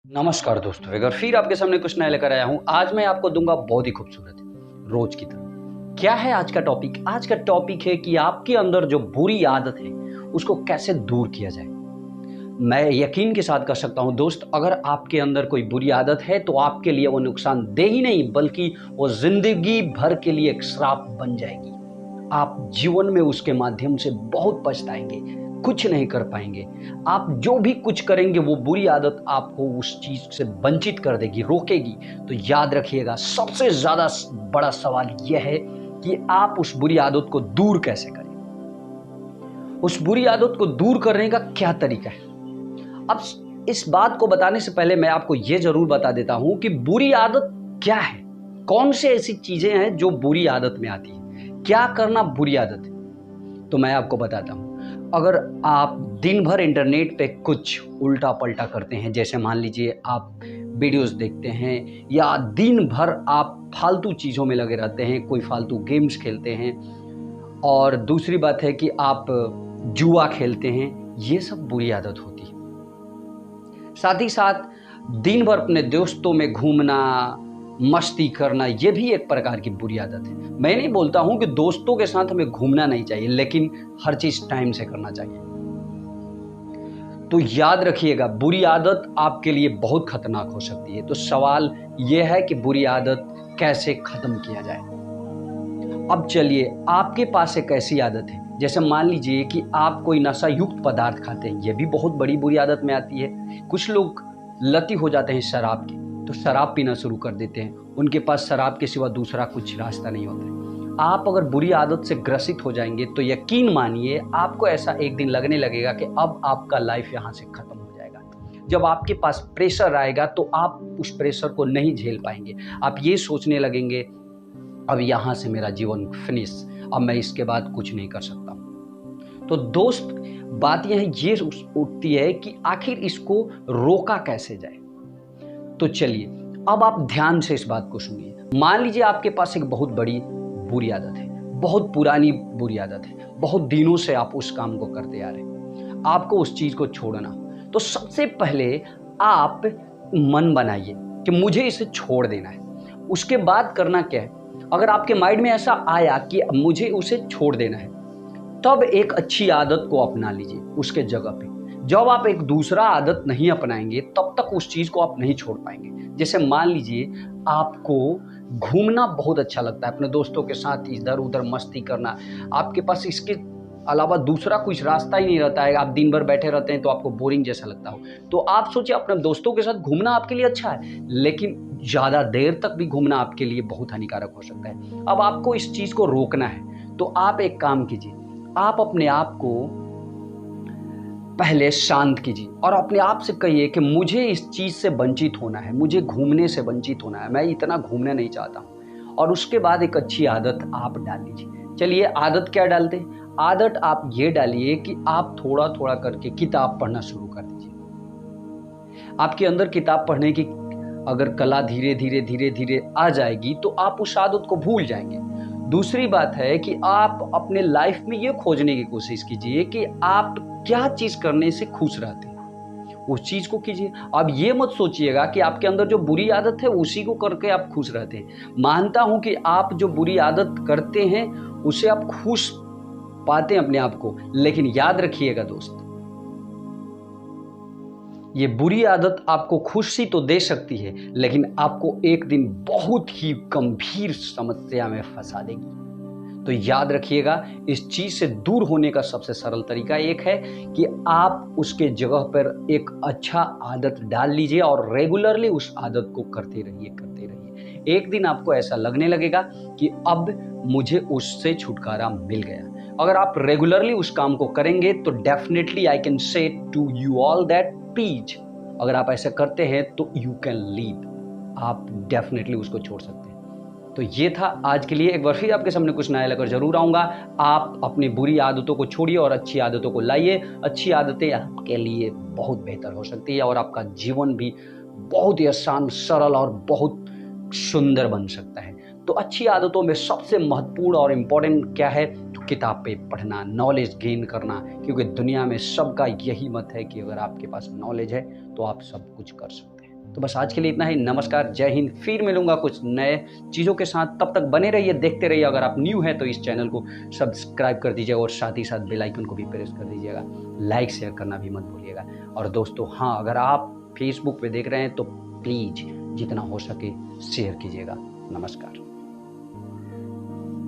नमस्कार दोस्तों, एक बार फिर आपके सामने कुछ नया लेकर आया हूं। आज मैं आपको दूंगा बहुत ही खूबसूरत रोज की तरह। क्या है आज का टॉपिक? आज का टॉपिक है कि आपके अंदर जो बुरी आदत है उसको कैसे दूर किया जाए। मैं यकीन के साथ कह सकता हूं दोस्त, अगर आपके अंदर कोई बुरी आदत है तो आपके लिए वो नुकसानदेह ही नहीं बल्कि वो जिंदगी भर के लिए एक श्राप बन जाएगी। आप जीवन में उसके माध्यम से बहुत पछताएंगे, कुछ नहीं कर पाएंगे। आप जो भी कुछ करेंगे वो बुरी आदत आपको उस चीज से वंचित कर देगी, रोकेगी। तो याद रखिएगा, सबसे ज्यादा बड़ा सवाल यह है कि आप उस बुरी आदत को दूर कैसे करें। उस बुरी आदत को दूर करने का क्या तरीका है। अब इस बात को बताने से पहले मैं आपको यह जरूर बता देता हूं कि बुरी आदत क्या है, कौन से ऐसी चीजें हैं जो बुरी आदत में आती है, क्या करना बुरी आदत है। तो मैं आपको बताता हूं। अगर आप दिन भर इंटरनेट पे कुछ उल्टा पलटा करते हैं, जैसे मान लीजिए आप वीडियोस देखते हैं या दिन भर आप फालतू चीज़ों में लगे रहते हैं, कोई फालतू गेम्स खेलते हैं, और दूसरी बात है कि आप जुआ खेलते हैं, ये सब बुरी आदत होती है। साथ ही साथ दिन भर अपने दोस्तों में घूमना, मस्ती करना, यह भी एक प्रकार की बुरी आदत है। मैं नहीं बोलता हूं कि दोस्तों के साथ हमें घूमना नहीं चाहिए, लेकिन हर चीज टाइम से करना चाहिए। तो याद रखिएगा, बुरी आदत आपके लिए बहुत खतरनाक हो सकती है। तो सवाल यह है कि बुरी आदत कैसे खत्म किया जाए। अब चलिए, आपके पास एक ऐसी आदत है, जैसे मान लीजिए कि आप कोई नशा युक्त पदार्थ खाते हैं, यह भी बहुत बड़ी बुरी आदत में आती है। कुछ लोग लती हो जाते हैं शराब की, तो शराब पीना शुरू कर देते हैं। उनके पास शराब के सिवा दूसरा कुछ रास्ता नहीं होता है। आप अगर बुरी आदत से ग्रसित हो जाएंगे तो यकीन मानिए, आपको ऐसा एक दिन लगने लगेगा कि अब आपका लाइफ यहाँ से खत्म हो जाएगा। जब आपके पास प्रेशर आएगा तो आप उस प्रेशर को नहीं झेल पाएंगे। आप ये सोचने लगेंगे, अब यहाँ से मेरा जीवन फिनिश, अब मैं इसके बाद कुछ नहीं कर सकता। तो दोस्त, बात यह ये उठती है कि आखिर इसको रोका कैसे जाए। तो चलिए, अब आप ध्यान से इस बात को सुनिए। मान लीजिए आपके पास एक बहुत बड़ी बुरी आदत है, बहुत पुरानी बुरी आदत है, बहुत दिनों से आप उस काम को करते आ रहे हैं, आपको उस चीज को छोड़ना। तो सबसे पहले आप मन बनाइए कि मुझे इसे छोड़ देना है। उसके बाद करना क्या है, अगर आपके माइंड में ऐसा आया कि मुझे उसे छोड़ देना है, तब एक अच्छी आदत को अपना लीजिए उसके जगह पे। जब आप एक दूसरा आदत नहीं अपनाएंगे तब तक उस चीज को आप नहीं छोड़ पाएंगे। जैसे मान लीजिए आपको घूमना बहुत अच्छा लगता है, अपने दोस्तों के साथ इधर उधर मस्ती करना, आपके पास इसके अलावा दूसरा कुछ रास्ता ही नहीं रहता है, आप दिन भर बैठे रहते हैं तो आपको बोरिंग जैसा लगता हो, तो आप सोचिए अपने दोस्तों के साथ घूमना आपके लिए अच्छा है, लेकिन ज्यादा देर तक भी घूमना आपके लिए बहुत हानिकारक हो सकता है। अब आपको इस चीज को रोकना है, तो आप एक काम कीजिए, आप अपने आप को पहले शांत कीजिए और अपने आप से कहिए कि मुझे इस चीज से वंचित होना है, मुझे घूमने से वंचित होना है, मैं इतना घूमना नहीं चाहता हूं। और उसके बाद एक अच्छी आदत आप डाल लीजिए। चलिए, आदत क्या डालते हैं? आदत आप ये डालिए कि आप थोड़ा थोड़ा करके किताब पढ़ना शुरू कर दीजिए। आपके अंदर किताब पढ़ने की अगर कला धीरे धीरे धीरे धीरे आ जाएगी तो आप उस आदत को भूल जाएंगे। दूसरी बात है कि आप अपने लाइफ में ये खोजने की कोशिश कीजिए कि आप क्या चीज करने से खुश रहते हैं, उस चीज को कीजिए। अब ये मत सोचिएगा कि आपके अंदर जो बुरी आदत है उसी को करके आप खुश रहते हैं। मानता हूं कि आप जो बुरी आदत करते हैं उसे आप खुश पाते हैं अपने आप को, लेकिन याद रखिएगा दोस्त, ये बुरी आदत आपको खुशी तो दे सकती है, लेकिन आपको एक दिन बहुत ही गंभीर समस्या में फंसा देगी। तो याद रखिएगा, इस चीज से दूर होने का सबसे सरल तरीका एक है कि आप उसके जगह पर एक अच्छा आदत डाल लीजिए और रेगुलरली उस आदत को करते रहिए। एक दिन आपको ऐसा लगने लगेगा कि अब मुझे उससे छुटकारा मिल गया। अगर आप रेगुलरली उस काम को करेंगे तो definitely I can say to you all that please, अगर आप ऐसा करते हैं तो यू कैन लीव, आप डेफिनेटली उसको छोड़ सकते हैं। तो ये था आज के लिए। एक बार फिर आपके सामने कुछ नया लेकर जरूर आऊंगा। आप अपनी बुरी आदतों को छोड़िए और अच्छी आदतों को लाइए। अच्छी आदतें आपके लिए बहुत बेहतर हो सकती है और आपका जीवन भी बहुत ही आसान, सरल और बहुत सुंदर बन सकता है। तो अच्छी आदतों में सबसे महत्वपूर्ण और इम्पोर्टेंट क्या है? तो किताब पे पढ़ना, नॉलेज गेन करना, क्योंकि दुनिया में सबका यही मत है कि अगर आपके पास नॉलेज है तो आप सब कुछ कर सकते हैं। तो बस आज के लिए इतना ही। नमस्कार, जय हिंद। फिर मिलूंगा कुछ नए चीज़ों के साथ। तब तक बने रहिए, देखते रहिए। अगर आप न्यू हैं तो इस चैनल को सब्सक्राइब कर दीजिएगा और साथ ही साथ बेल आइकन को भी प्रेस कर दीजिएगा। लाइक शेयर करना भी मत भूलिएगा। और दोस्तों हाँ, अगर आप फेसबुक पे देख रहे हैं तो प्लीज़ जितना हो सके शेयर कीजिएगा। नमस्कार।